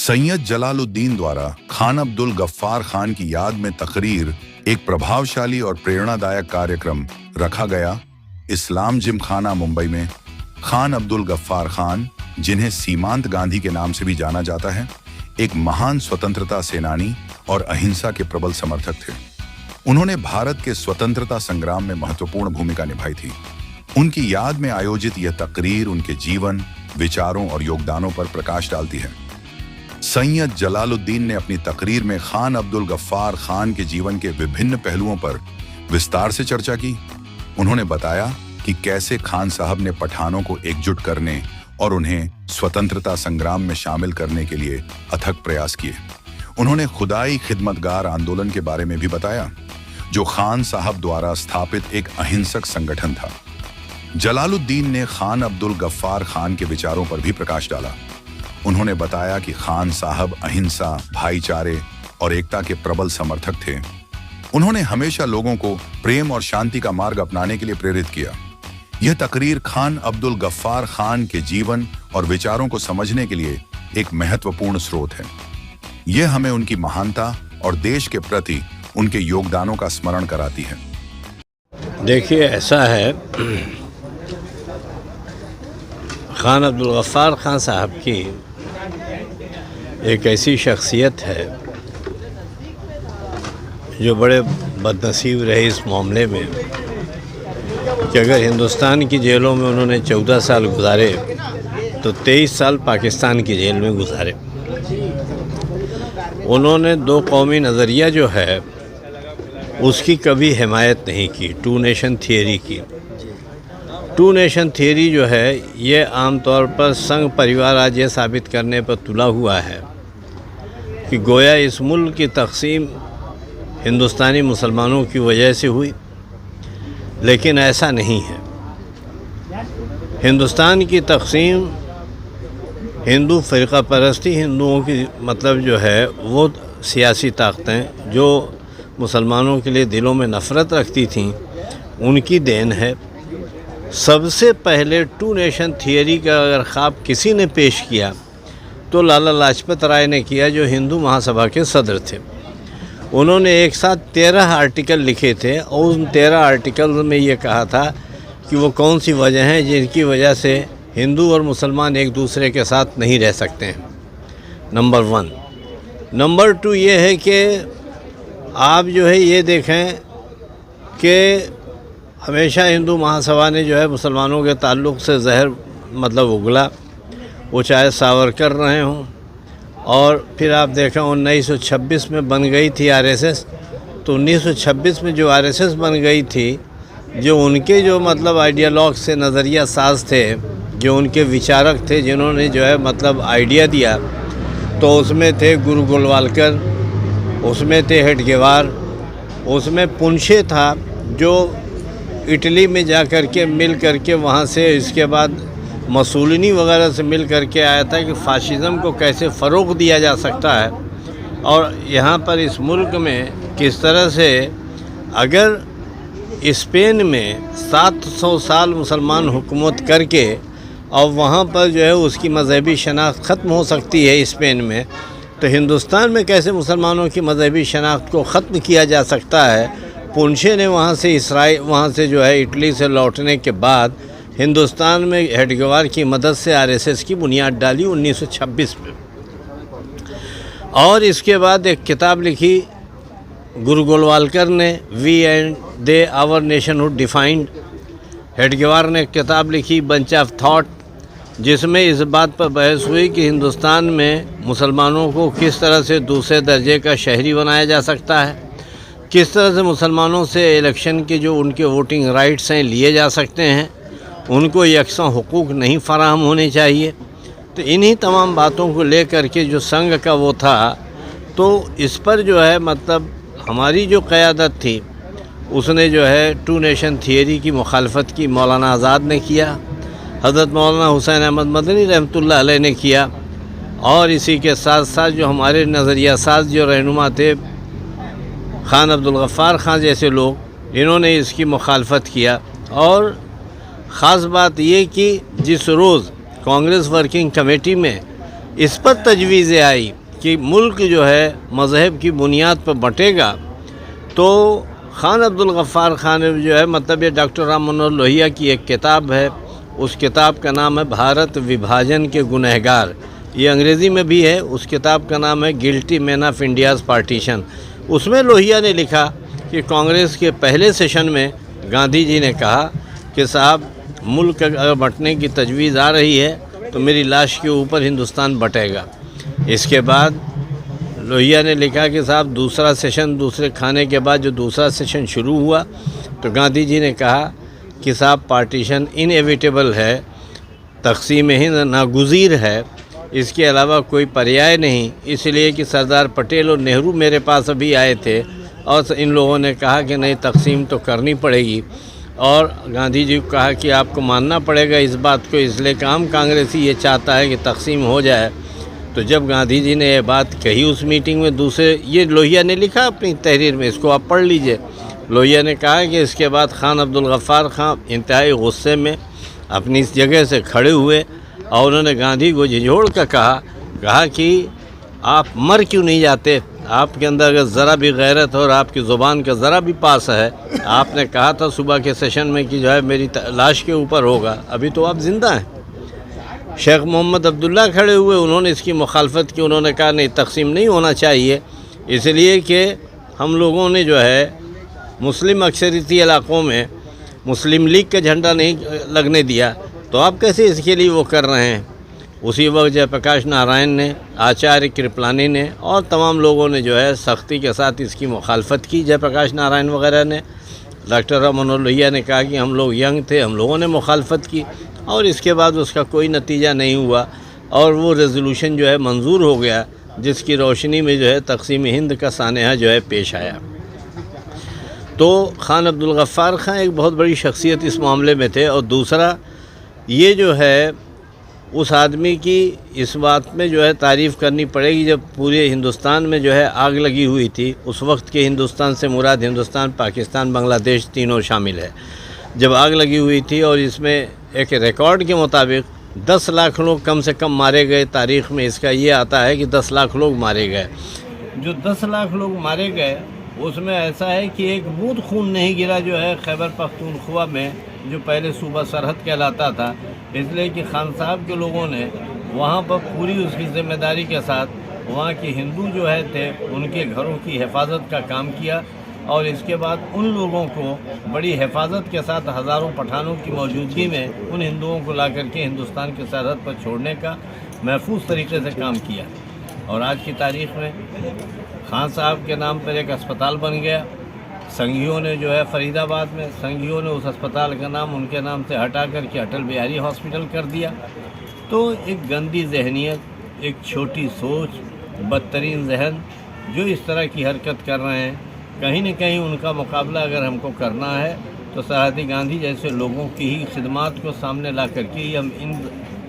सैयद जलालुद्दीन द्वारा खान अब्दुल गफ्फार खान की याद में तकरीर एक प्रभावशाली और प्रेरणादायक कार्यक्रम रखा गया। इस्लाम जिमखाना मुंबई में खान अब्दुल गफ्फार खान, जिन्हें सीमांत गांधी के नाम से भी जाना जाता है, एक महान स्वतंत्रता सेनानी और अहिंसा के प्रबल समर्थक थे। उन्होंने भारत के स्वतंत्रता संग्राम में महत्वपूर्ण भूमिका निभाई थी। उनकी याद में आयोजित यह तकरीर उनके जीवन, विचारों और योगदानों पर प्रकाश डालती है। सैयद जलालुद्दीन ने अपनी तकरीर में खान अब्दुल गफ्फार खान के जीवन के विभिन्न पहलुओं पर विस्तार से चर्चा की। उन्होंने बताया कि कैसे खान साहब ने पठानों को एकजुट करने और उन्हें स्वतंत्रता संग्राम में शामिल करने के लिए अथक प्रयास किए। उन्होंने खुदाई खिदमतगार आंदोलन के बारे में भी बताया, जो खान साहब द्वारा स्थापित एक अहिंसक संगठन था। जलालुद्दीन ने खान अब्दुल गफ्फार खान के विचारों पर भी प्रकाश डाला। उन्होंने बताया कि खान साहब अहिंसा, भाईचारे और एकता के प्रबल समर्थक थे। उन्होंने हमेशा लोगों को प्रेम और शांति का मार्ग अपनाने के लिए प्रेरित किया। यह तकरीर खान अब्दुल गफ्फार खान के जीवन और विचारों को समझने के लिए एक महत्वपूर्ण स्रोत है। यह हमें उनकी महानता और देश के प्रति उनके योगदानों का स्मरण कराती है। देखिए, ऐसा है, खान अब्दुल गफ्फार खान साहब की एक ऐसी शख्सियत है जो बड़े बदनसीब रहे इस मामले में कि अगर हिंदुस्तान की जेलों में उन्होंने 14 साल गुजारे तो 23 साल पाकिस्तान की जेल में गुजारे। उन्होंने दो कौमी नज़रिया जो है उसकी कभी हिमायत नहीं की, टू नेशन थियरी की। टू नेशन थियरी जो है ये आमतौर पर संघ परिवार आज ये साबित करने पर तुला हुआ है कि गोया इस मुल्क की तकसीम हिंदुस्तानी मुसलमानों की वजह से हुई, लेकिन ऐसा नहीं है। हिंदुस्तान की तकसीम हिंदू फ़िरका परस्ती, हिंदुओं की मतलब जो है वो सियासी ताकतें जो मुसलमानों के लिए दिलों में नफ़रत रखती थीं, उनकी देन है। सबसे पहले टू नेशन थियरी का अगर ख्वाब किसी ने पेश किया तो लाला लाजपत राय ने किया, जो हिंदू महासभा के सदर थे। उन्होंने एक साथ 13 आर्टिकल लिखे थे और उन 13 आर्टिकल में ये कहा था कि वो कौन सी वजह हैं जिनकी वजह से हिंदू और मुसलमान एक दूसरे के साथ नहीं रह सकते हैं। नंबर 1। नंबर 2 ये है कि आप जो है ये देखें कि हमेशा हिंदू महासभा ने जो है मुसलमानों के ताल्लुक़ से जहर मतलब उगला, वो चाहे सावरकर रहे हों, और फिर आप देखें 1926 में बन गई थी आरएसएस। तो 1926 में जो आरएसएस बन गई थी, जो उनके जो मतलब आइडियालॉग से नज़रिया साज थे, जो उनके विचारक थे, जिन्होंने जो है मतलब आइडिया दिया, तो उसमें थे गुरु गोलवालकर, उसमें थे हेडगेवार, उसमें पुंछे था जो इटली में जा कर के मिल कर के वहाँ से इसके बाद मसूलिनी वगैरह से मिल कर के आया था कि फ़ाशिज़्म को कैसे फ़रोग़ दिया जा सकता है, और यहाँ पर इस मुल्क में किस तरह से अगर स्पेन में 700 साल मुसलमान हुकूमत करके और वहाँ पर जो है उसकी मज़हबी शनाख्त ख़त्म हो सकती है स्पेन में, तो हिंदुस्तान में कैसे मुसलमानों की मज़हबी शनाख्त को ख़त्म किया जा सकता है। पुंछे ने वहाँ से जो है इटली से लौटने के बाद हिंदुस्तान में हेडगेवार की मदद से आरएसएस की बुनियाद डाली 1926 में। और इसके बाद एक किताब लिखी गुरु गोलवालकर ने, we and they our nationhood defined. Hedgewar ने एक किताब लिखी बंच ऑफ थॉट, जिसमें इस बात पर बहस हुई कि हिंदुस्तान में मुसलमानों को किस तरह से दूसरे दर्जे का शहरी बनाया जा सकता है, किस तरह से मुसलमानों से इलेक्शन के जो उनके वोटिंग राइट्स हैं लिए जा सकते हैं, उनको यकसा हुकूक नहीं फराहम होने चाहिए। तो इन्हीं तमाम बातों को लेकर के जो संघ का वो था, तो इस पर जो है मतलब हमारी जो क़यादत थी उसने जो है टू नेशन थियरी की मुखालफत की। मौलाना आज़ाद ने किया, हज़रत मौलाना हुसैन अहमद मदनी रहमतुल्लाह अलैह ने किया, और इसी के साथ साथ जो हमारे नज़रिया साज जो रहनुमा थे खान अब्दुल गफ्फार खान जैसे लोग, इन्होंने इसकी मुखालफत किया। और ख़ास बात ये कि जिस रोज़ कांग्रेस वर्किंग कमेटी में इस पर तजवीज़ आई कि मुल्क जो है मज़हब की बुनियाद पर बंटेगा, तो खान अब्दुल गफ़्फ़ार खान जो है, मतलब ये डॉक्टर राम मनोहर लोहिया की एक किताब है, उस किताब का नाम है भारत विभाजन के गुनहगार। ये अंग्रेज़ी में भी है। उस किताब का नाम है guilty man of India's partition. उसमें लोहिया ने लिखा कि कांग्रेस के पहले सेशन में गांधी जी ने कहा कि साहब, मुल्क अगर बंटने की तजवीज़ आ रही है तो मेरी लाश के ऊपर हिंदुस्तान बटेगा। इसके बाद लोहिया ने लिखा कि साहब, दूसरा सेशन, दूसरे खाने के बाद जो दूसरा सेशन शुरू हुआ तो गांधी जी ने कहा कि साहब, पार्टीशन इनएविटेबल है, तक़सीम हिंद नागुज़ीर है, इसके अलावा कोई पर्याय नहीं। इसलिए कि सरदार पटेल और नेहरू मेरे पास अभी आए थे और इन लोगों ने कहा कि नहीं, तक़सीम तो करनी पड़ेगी। और गांधी जी को कहा कि आपको मानना पड़ेगा इस बात को, इसलिए कि हम कांग्रेसी ये चाहता है कि तक़सीम हो जाए। तो जब गांधी जी ने ये बात कही उस मीटिंग में, ये लोहिया ने लिखा अपनी तहरीर में, इसको आप पढ़ लीजिए। लोहिया ने कहा कि इसके बाद खान अब्दुल गफ़्फ़ार खान इंतहाई गुस्से में अपनी इस जगह से खड़े हुए और उन्होंने गांधी को झिझोड़ कर कहा कि आप मर क्यों नहीं जाते? आपके अंदर अगर ज़रा भी गैरत और आपकी ज़ुबान का ज़रा भी पास है, आपने कहा था सुबह के सेशन में कि जो है मेरी लाश के ऊपर होगा, अभी तो आप ज़िंदा हैं। शेख मोहम्मद अब्दुल्ला खड़े हुए, उन्होंने इसकी मुखालफत की। उन्होंने कहा नहीं, तक़सीम नहीं होना चाहिए, इसलिए कि हम लोगों ने जो है मुस्लिम अक्सरियती इलाक़ों में मुस्लिम लीग का झंडा नहीं लगने दिया, तो आप कैसे इसके लिए वो कर रहे हैं। उसी वक्त जयप्रकाश नारायण ने, आचार्य कृपलानी ने और तमाम लोगों ने जो है सख्ती के साथ इसकी मुखालफत की। जयप्रकाश नारायण वगैरह ने, डॉक्टर राम मनोहर लोहिया ने कहा कि हम लोग यंग थे, हम लोगों ने मुखालफत की और इसके बाद उसका कोई नतीजा नहीं हुआ और वो रेजोल्यूशन जो है मंजूर हो गया, जिसकी रोशनी में जो है तक़सीम हिंद का सानहा जो है पेश आया। तो खान अब्दुल गफ़्फ़ार खान एक बहुत बड़ी शख्सियत इस मामले में थे। और दूसरा ये जो है, उस आदमी की इस बात में जो है तारीफ़ करनी पड़ेगी, जब पूरे हिंदुस्तान में जो है आग लगी हुई थी। उस वक्त के हिंदुस्तान से मुराद हिंदुस्तान, पाकिस्तान, बांग्लादेश तीनों शामिल है। जब आग लगी हुई थी और इसमें एक रिकॉर्ड के मुताबिक 10 लाख लोग कम से कम मारे गए, तारीख़ में इसका ये आता है कि 10 लाख लोग मारे गए। जो 10 लाख लोग मारे गए उसमें ऐसा है कि एक बूंद खून नहीं गिरा जो है खैबर पख्तूनख्वा में, जो पहले सूबा सरहद कहलाता था। इसलिए कि खान साहब के लोगों ने वहाँ पर पूरी उसकी ज़िम्मेदारी के साथ वहाँ के हिंदू जो है थे उनके घरों की हिफाजत का काम किया और इसके बाद उन लोगों को बड़ी हिफाजत के साथ हज़ारों पठानों की मौजूदगी में उन हिंदुओं को ला करके हिंदुस्तान की सरहद पर छोड़ने का महफूज तरीके से काम किया। और आज की तारीख़ में खान साहब के नाम पर एक अस्पताल बन गया। संघियों ने जो है फरीदाबाद में, संघियों ने उस अस्पताल का नाम उनके नाम से हटा करके अटल बिहारी हॉस्पिटल कर दिया। तो एक गंदी जहनीत, एक छोटी सोच, बदतरीन जहन जो इस तरह की हरकत कर रहे हैं, कहीं न कहीं उनका मुकाबला अगर हमको करना है तो सरहदी गांधी जैसे लोगों की ही खिदमात को सामने ला करके ही हम इन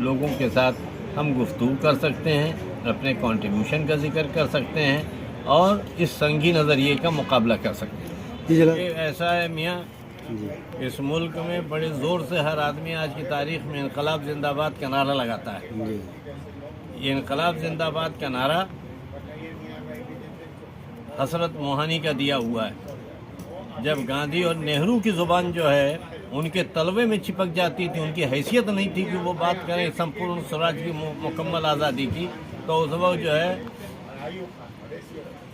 लोगों के साथ हम गुफ्तगू कर सकते हैं, अपने कंट्रीब्यूशन का जिक्र कर सकते हैं और इस संघी नज़रिए का मुकाबला कर सकते हैं। ये ऐसा है मियाँ, इस मुल्क में बड़े ज़ोर से हर आदमी आज की तारीख़ में इनकलाब जिंदाबाद का नारा लगाता है। ये इनकलाब जिंदाबाद का नारा हसरत मोहानी का दिया हुआ है। जब गांधी और नेहरू की ज़ुबान जो है उनके तलवे में चिपक जाती थी, उनकी हैसियत नहीं थी कि वो बात करें संपूर्ण स्वराज की मुकम्मल आज़ादी की, तो उस वक्त जो है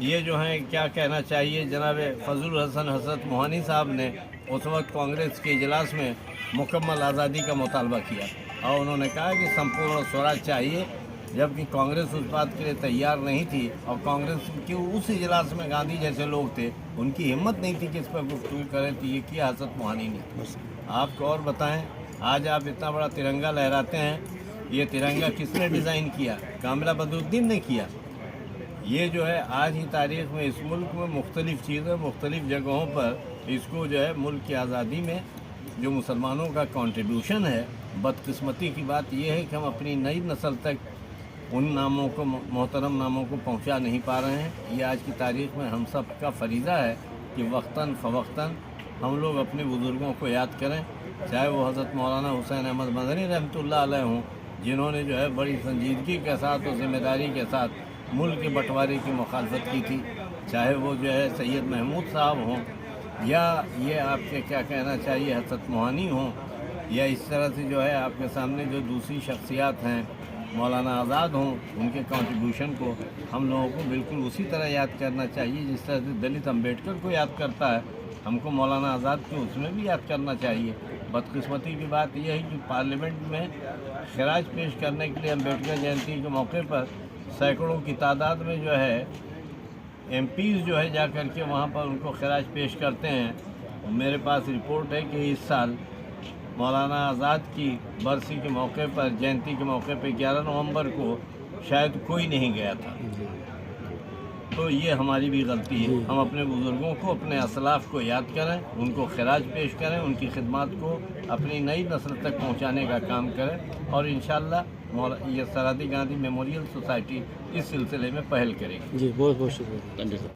ये जो है क्या कहना चाहिए, जनाब फजल हसन हसरत मोहानी साहब ने उस वक्त कांग्रेस के इजलास में मुकम्मल आज़ादी का मुतालबा किया और उन्होंने कहा कि संपूर्ण स्वराज चाहिए, जबकि कांग्रेस उस बात के लिए तैयार नहीं थी। और कांग्रेस के उस इजलास में गांधी जैसे लोग थे, उनकी हिम्मत नहीं थी कि इस पर गुफ्तगू करें, तो ये किया हसरत मोहानी ने। आपको और बताएं, आज आप इतना बड़ा तिरंगा लहराते हैं, ये तिरंगा किसने डिज़ाइन किया? कामिला बदरुद्दीन ने किया। ये जो है आज ही तारीख़ में इस मुल्क में मुख्तलिफ़ चीज़ें मुख्तलिफ़ जगहों पर इसको जो है मुल्क की आज़ादी में जो मुसलमानों का कंट्रीब्यूशन है, बदकिस्मती की बात यह है कि हम अपनी नई नस्ल तक उन नामों को, मोहतरम नामों को पहुंचा नहीं पा रहे हैं। ये आज की तारीख़ में हम सब का फरीज़ा है कि वक्तन फ़वक्तन हम लोग अपने बुज़ुर्गों को याद करें, चाहे वो हज़रत मौलाना हुसैन अहमद मदनी रहमतुल्लाह अलैह हों जिन्होंने जो है बड़ी संजीदगी के साथ और ज़िम्मेदारी के साथ मुल्क के बंटवारे की मुखालफत की थी, चाहे वो जो है सैयद महमूद साहब हों या ये आपके क्या कहना चाहिए हसरत मोहानी हों, या इस तरह से जो है आपके सामने जो दूसरी शख्सियात हैं मौलाना आज़ाद हों, उनके कंट्रीब्यूशन को हम लोगों को बिल्कुल उसी तरह याद करना चाहिए जिस तरह से दलित अम्बेडकर को याद करता है, हमको मौलाना आज़ाद को उसमें भी याद करना चाहिए। बदकिस्मती की बात यह है कि पार्लियामेंट में खराज पेश करने के लिए अम्बेडकर जयंती के मौके पर सैकड़ों की तादाद में जो है एमपीज़ जो है जा कर के वहाँ पर उनको खराज पेश करते हैं। मेरे पास रिपोर्ट है कि इस साल मौलाना आज़ाद की बरसी के मौके पर, जयंती के मौके पर 11 नवंबर को शायद कोई नहीं गया था। तो ये हमारी भी गलती है। हम अपने बुज़ुर्गों को, अपने असलाफ़ को याद करें, उनको खराज पेश करें, उनकी खिदमत को अपनी नई नस्ल तक पहुंचाने का काम करें और इंशाअल्लाह ये सरहदी गांधी मेमोरियल सोसाइटी इस सिलसिले में पहल करेगी। जी बहुत बहुत शुक्रिया।